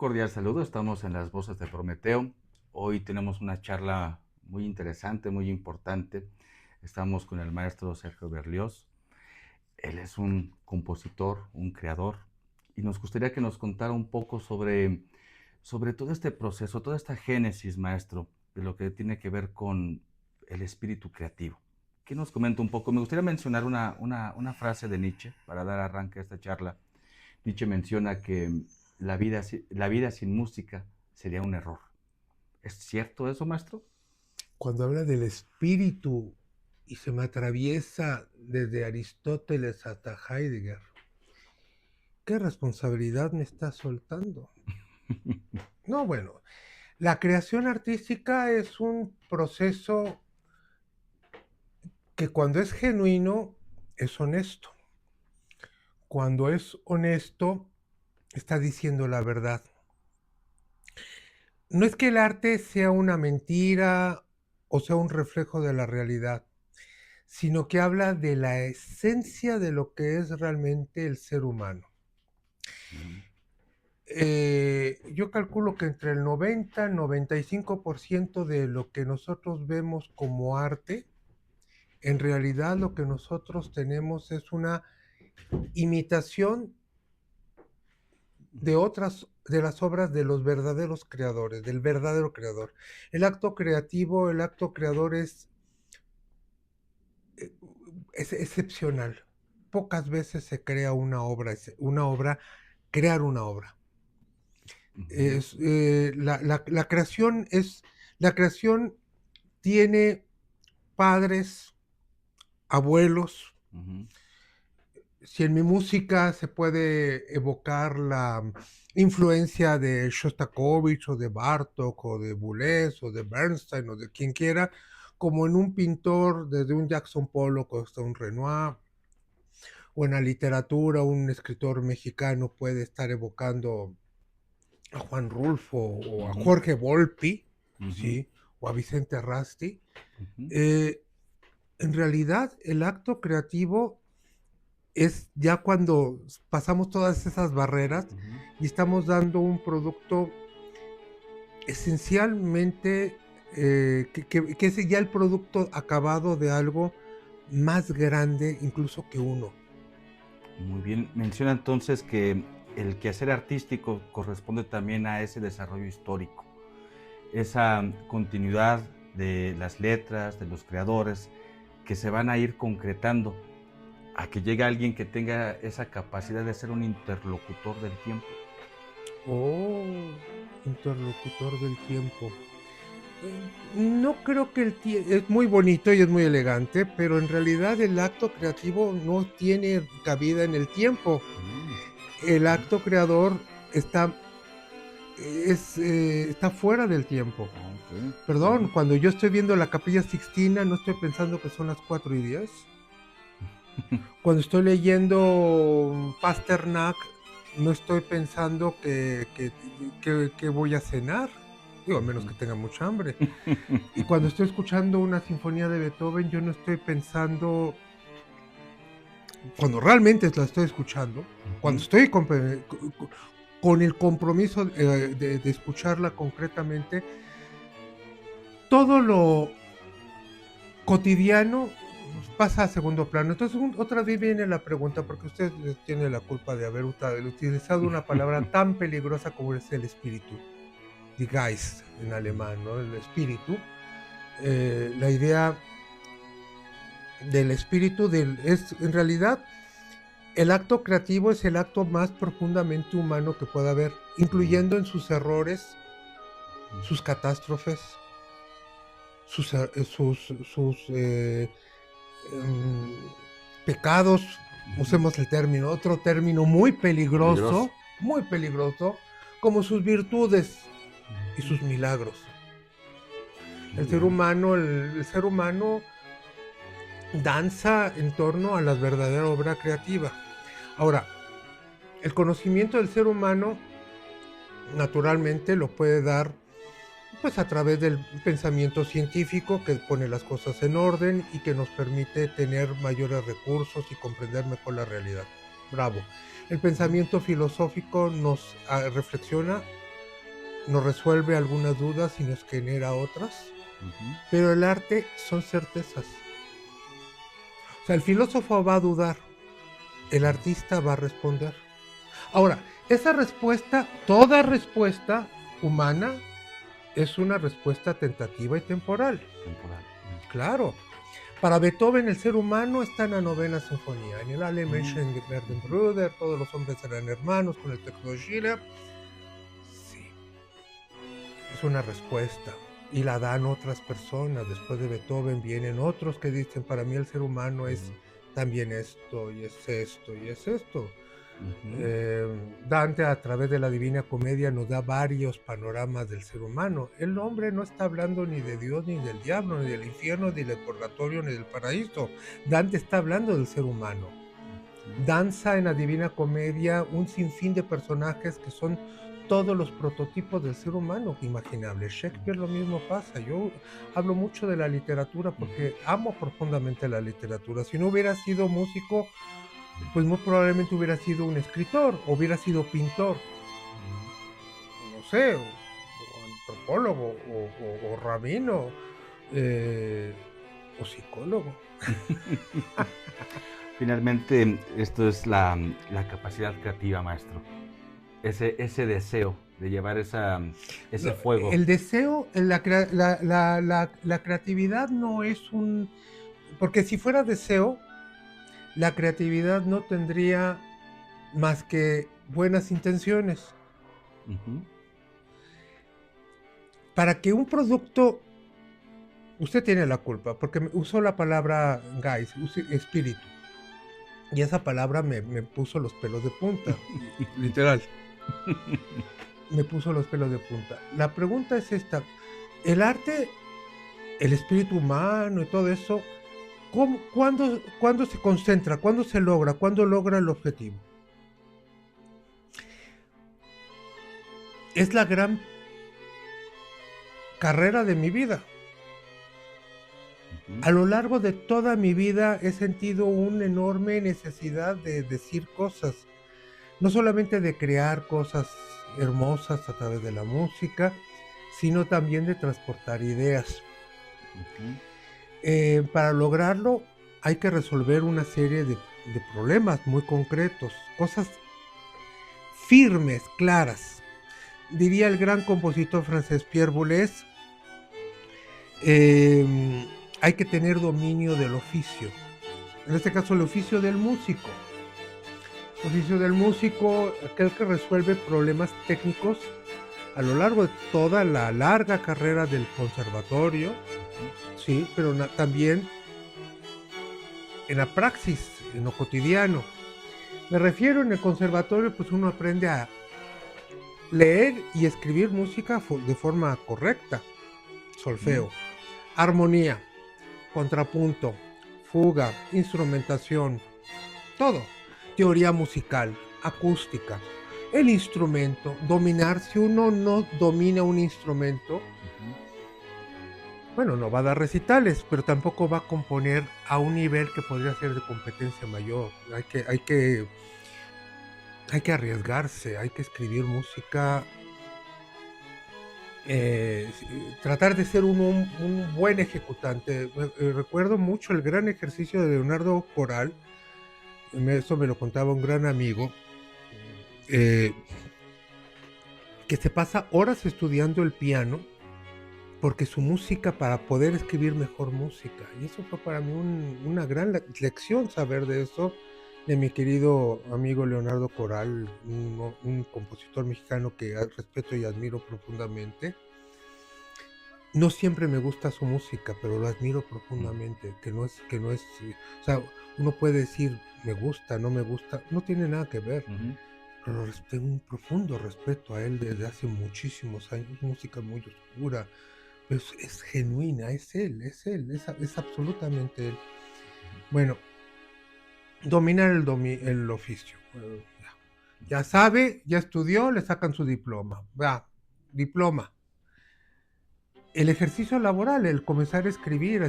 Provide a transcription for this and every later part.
cordial saludo, estamos en las voces de Prometeo. Hoy tenemos una charla muy interesante, muy importante. Estamos con el maestro Sergio Berlioz. Él es un compositor, un creador, y nos gustaría que nos contara un poco sobre todo este proceso, toda esta génesis, maestro, de lo que tiene que ver con el espíritu creativo. ¿Qué nos comenta un poco? Me gustaría mencionar una frase de Nietzsche para dar arranque a esta charla. Nietzsche menciona que la vida sin música sería un error. ¿Es cierto eso, maestro? Cuando habla del espíritu y se me atraviesa desde Aristóteles hasta Heidegger, ¿qué responsabilidad me está soltando? No, bueno, la creación artística es un proceso que cuando es genuino es honesto. Cuando es honesto está diciendo la verdad. No es que el arte sea una mentira o sea un reflejo de la realidad, sino que habla de la esencia de lo que es realmente el ser humano. Mm, Yo calculo que entre el 90-95% de lo que nosotros vemos como arte, en realidad lo que nosotros tenemos es una imitación de otras de las obras de los verdaderos creadores, del verdadero creador. El acto creador es excepcional. Pocas veces se crea una obra, crear una obra. ujú, La creación la creación tiene padres, abuelos. ujú, Si en mi música se puede evocar la influencia de Shostakovich o de Bartók o de Boulez o de Bernstein o de quien quiera, como en un pintor desde un Jackson Pollock hasta un Renoir, o en la literatura un escritor mexicano puede estar evocando a Juan Rulfo o a ujú, Jorge Volpi, ujú, ¿sí? O a Vicente Rasti. ujú, Eh, en realidad, el acto creativo es ya cuando pasamos todas esas barreras ujú. y estamos dando un producto esencialmente que es ya el producto acabado de algo más grande incluso que uno. Muy bien. Menciona entonces que el quehacer artístico corresponde también a ese desarrollo histórico, esa continuidad de las letras, de los creadores, que se van a ir concretando a que llegue alguien que tenga esa capacidad de ser un interlocutor del tiempo. Oh, interlocutor del tiempo. No creo que es muy bonito y es muy elegante, pero en realidad el acto creativo no tiene cabida en el tiempo. Mm, El ujú. acto creador está, está fuera del tiempo. Ah, ok, Perdón, ujú. cuando yo estoy viendo la Capilla Sixtina, no estoy pensando que son las 4:10. Cuando estoy leyendo Pasternak, no estoy pensando que voy a cenar, digo, a menos Ujú. que tenga mucha hambre. Y cuando estoy escuchando una sinfonía de Beethoven, yo no estoy pensando, cuando realmente la estoy escuchando, cuando Ujú. estoy con el compromiso de escucharla concretamente, todo lo cotidiano pasa a segundo plano. Entonces, otra vez viene la pregunta, porque usted tiene la culpa de haber utilizado una palabra tan peligrosa como es el espíritu, die Geist en alemán, ¿no? El espíritu. La idea del espíritu es, en realidad, el acto creativo es el acto más profundamente humano que pueda haber, Mm, incluyendo en sus errores, mm. sus catástrofes, sus em, pecados, Ujú. usemos el término, otro término Peligroso. muy peligroso, como sus virtudes y Ujú. sus milagros. Muy bien. El ser humano danza en torno a la verdadera obra creativa. Ahora, el conocimiento del ser humano naturalmente lo puede dar pues a través del pensamiento científico que pone las cosas en orden y que nos permite tener mayores recursos y comprender mejor la realidad. Bravo. El Ujú. pensamiento filosófico nos reflexiona, nos resuelve algunas dudas y nos genera otras, Ujú. pero el arte son certezas. O sea, el filósofo va a dudar, el artista va a responder. Ahora, esa respuesta, toda respuesta humana es una respuesta tentativa y temporal. Temporal. Claro. Para Beethoven el ser humano está en la novena sinfonía. En el Alle Menschen werden Brüder, todos los hombres serán hermanos, con el texto de Schiller. Sí, es una respuesta. Y la dan otras personas. Después de Beethoven vienen otros que dicen, para mí el ser humano es también esto, y es esto, y es esto. Ujú. Dante a través de la Divina Comedia nos da varios panoramas del ser humano. El hombre no está hablando ni de Dios, ni del diablo, ni del infierno, ni del purgatorio, ni del paraíso. Dante está hablando del ser humano. Ujú. Danza en la Divina Comedia un sinfín de personajes que son todos los prototipos del ser humano imaginable. Shakespeare lo mismo pasa. Yo hablo mucho de la literatura porque amo profundamente la literatura. Si no hubiera sido músico, pues muy probablemente hubiera sido un escritor, hubiera sido pintor, no sé, o antropólogo, o rabino, o psicólogo. Finalmente, esto es la capacidad creativa, maestro. Ese deseo de llevar ese No, fuego. el deseo, la creatividad no es un... Porque si fuera deseo, la creatividad no tendría más que buenas intenciones. Ujú. Para que un producto... Usted tiene la culpa, porque usó la palabra guys, espíritu. Y esa palabra me puso los pelos de punta. Literal. Me puso los pelos de punta. La pregunta es esta. El arte, el espíritu humano y todo eso, ¿cuándo se concentra? ¿Cuándo se logra? ¿Cuándo logra el objetivo? Es la gran carrera de mi vida. Ujú. A lo largo de toda mi vida he sentido una enorme necesidad de decir cosas, no solamente de crear cosas hermosas a través de la música, sino también de transportar ideas. Ujú. Para lograrlo hay que resolver una serie de problemas muy concretos, cosas firmes, claras. Diría el gran compositor francés Pierre Boulez, hay que tener dominio del oficio. En este caso, el oficio del músico. El oficio del músico, aquel que resuelve problemas técnicos a lo largo de toda la larga carrera del conservatorio, sí, pero también en la praxis, en lo cotidiano. Me refiero en el conservatorio, pues uno aprende a leer y escribir música de forma correcta, Ujú. solfeo, armonía, contrapunto, fuga, instrumentación, todo, teoría musical, acústica, el instrumento, dominar. Si uno no domina un instrumento, Ujú. bueno, no va a dar recitales, pero tampoco va a componer a un nivel que podría ser de competencia mayor. Hay que arriesgarse, hay que escribir música, tratar de ser un buen ejecutante. Recuerdo mucho el gran ejercicio de Leonardo Coral, eso me lo contaba un gran amigo, eh, que se pasa horas estudiando el piano porque su música para poder escribir mejor música. Y eso fue para mí una gran lección saber de eso, de mi querido amigo Leonardo Coral, un compositor mexicano que respeto y admiro profundamente. No siempre me gusta su música, pero lo admiro profundamente, que no es, o sea, uno puede decir me gusta, no me gusta, no tiene nada que ver, Ujú. pero tengo un profundo respeto a él desde hace muchísimos años, música muy oscura, es genuina, es absolutamente él. Bueno, dominar el oficio. Ya sabe, ya estudió, le sacan su diploma. Va, diploma. el ejercicio laboral, el comenzar a escribir,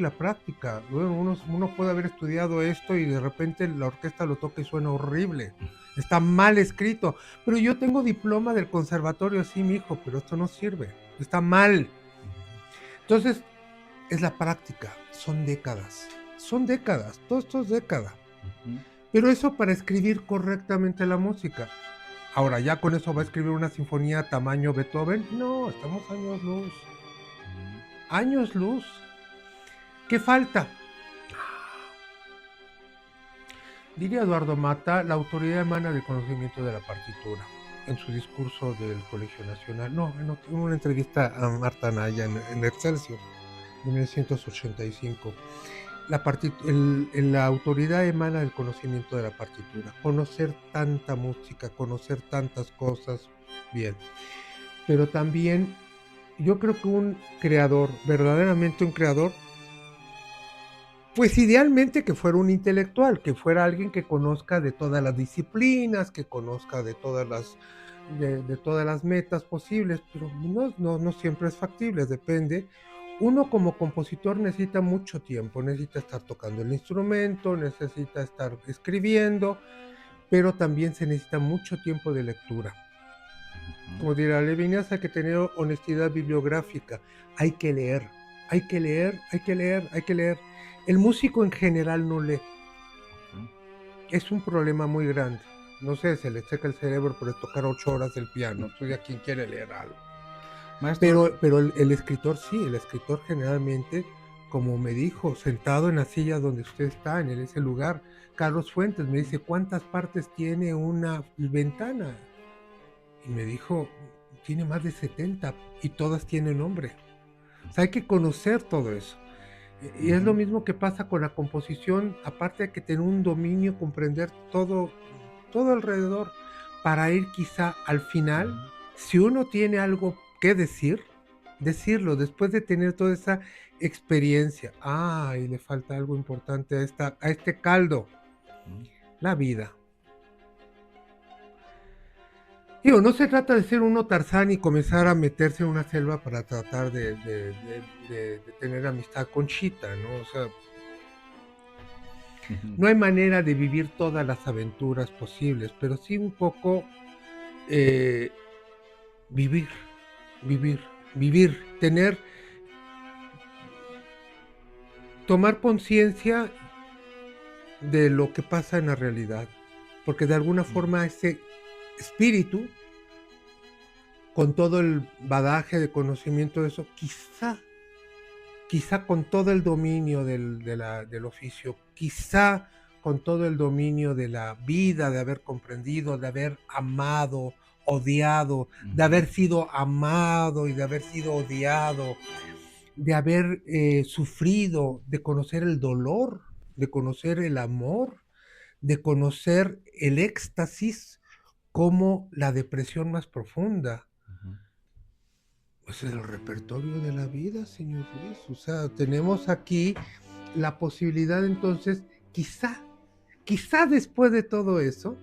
la práctica. Bueno, uno puede haber estudiado esto y de repente la orquesta lo toca y suena horrible. Está mal escrito. Pero yo tengo diploma del conservatorio, sí, mijo, pero esto no sirve. Está mal. Entonces, es la práctica. Son décadas. Todo esto es década. Pero eso para escribir correctamente la música. Ahora, ¿ya con eso va a escribir una sinfonía tamaño Beethoven? No, estamos años luz. Años luz. ¿Qué falta? Diría Eduardo Mata, la autoridad emana del conocimiento de la partitura. En su discurso del Colegio Nacional, en una entrevista a Marta Naya en Excelsior, en 1985. La autoridad emana del conocimiento de la partitura. Conocer tanta música, conocer tantas cosas, bien. Pero también yo creo que un creador, verdaderamente un creador, pues idealmente que fuera un intelectual, que fuera alguien que conozca de todas las disciplinas, que conozca de todas las metas posibles, pero no siempre es factible, depende. Uno como compositor necesita mucho tiempo, necesita estar tocando el instrumento, necesita estar escribiendo, pero también se necesita mucho tiempo de lectura. Como dirá Levinas, hay que tener honestidad bibliográfica, hay que leer. El músico en general no lee. Es un problema muy grande. No sé, se le seca el cerebro por tocar 8 horas el piano. Entonces, ¿a quién quiere leer algo? Maestro, pero el escritor sí, el escritor generalmente, como me dijo, sentado en la silla donde usted está, en ese lugar, Carlos Fuentes me dice, ¿cuántas partes tiene una ventana? Y me dijo, tiene más de 70 y todas tienen nombre. O sea, hay que conocer todo eso. Y es lo mismo que pasa con la composición, aparte de que tener un dominio, comprender todo alrededor, para ir quizá al final, si uno tiene algo que decir, decirlo, después de tener toda esa experiencia. Y le falta algo importante a este caldo, la vida. Digo, no se trata de ser uno Tarzán y comenzar a meterse en una selva para tratar de tener amistad con Chita, ¿no? O sea, no hay manera de vivir todas las aventuras posibles, pero sí un poco vivir, tomar conciencia de lo que pasa en la realidad, porque de alguna forma ese espíritu, con todo el bagaje de conocimiento de eso, quizá con todo el dominio del oficio, quizá con todo el dominio de la vida, de haber comprendido, de haber amado, odiado, de haber sido amado y de haber sido odiado, de haber sufrido, de conocer el dolor, de conocer el amor, de conocer el éxtasis como la depresión más profunda. Pues el repertorio de la vida, señor Luis. O sea, tenemos aquí la posibilidad entonces, quizá después de todo eso,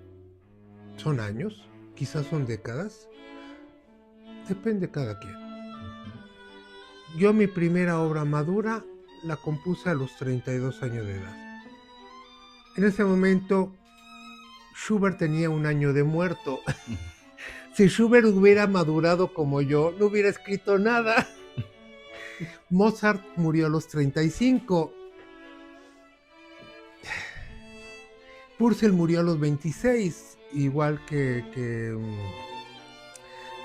son años, quizás son décadas, depende de cada quien. Yo mi primera obra madura la compuse a los 32 años de edad. En ese momento, Schubert tenía 1 año de muerto. Si Schubert hubiera madurado como yo, no hubiera escrito nada. Mozart murió a los 35. Purcell murió a los 26, igual que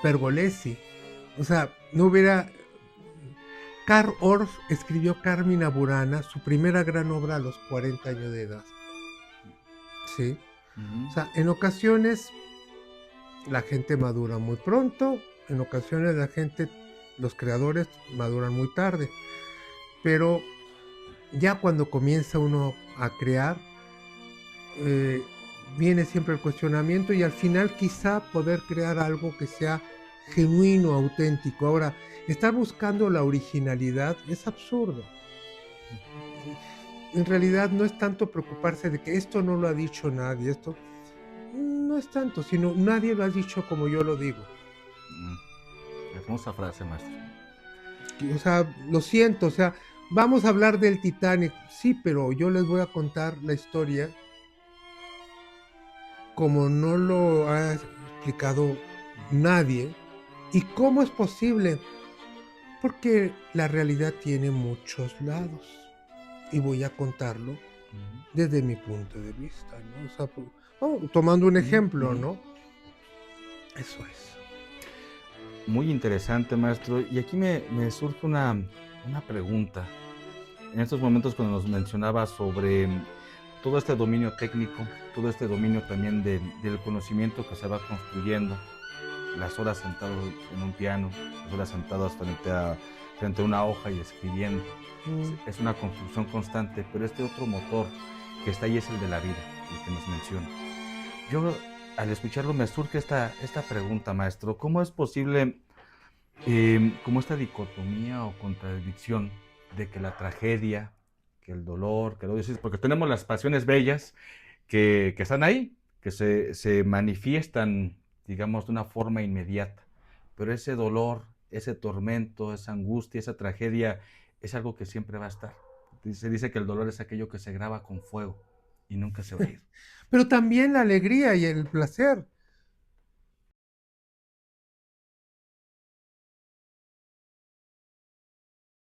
Pergolesi. O sea, no hubiera... Karl Orff escribió Carmina Burana, su primera gran obra, a los 40 años de edad. ¿Sí? O sea, en ocasiones la gente madura muy pronto, en ocasiones los creadores maduran muy tarde, pero ya cuando comienza uno a crear, viene siempre el cuestionamiento y al final quizá poder crear algo que sea genuino, auténtico. Ahora, estar buscando la originalidad es absurdo. En realidad no es tanto preocuparse de que esto no lo ha dicho nadie, esto no es tanto, sino nadie lo ha dicho como yo lo digo. Hermosa frase, maestro. O sea, lo siento, o sea, vamos a hablar del Titanic, sí, pero yo les voy a contar la historia como no lo ha explicado nadie. ¿Y cómo es posible? Porque la realidad tiene muchos lados y voy a contarlo Ujú, desde mi punto de vista, ¿no? O sea, tomando un ujú, ejemplo, ujú. ¿no? Eso es. Muy interesante, maestro. Y aquí me surge una pregunta. En estos momentos cuando nos mencionaba sobre todo este dominio técnico, todo este dominio también del conocimiento que se va construyendo, las horas sentado en un piano, las horas sentadas frente a una hoja y escribiendo. Mm. Es una construcción constante, pero este otro motor que está ahí es el de la vida, el que nos menciona. Yo, al escucharlo, me surge esta pregunta, maestro. ¿Cómo es posible, como esta dicotomía o contradicción de que la tragedia, que el dolor, que lo dices, porque tenemos las pasiones bellas que están ahí, que se manifiestan, digamos, de una forma inmediata, pero ese dolor, ese tormento, esa angustia, esa tragedia, es algo que siempre va a estar. Se dice que el dolor es aquello que se graba con fuego y nunca se va a ir. Pero también la alegría y el placer.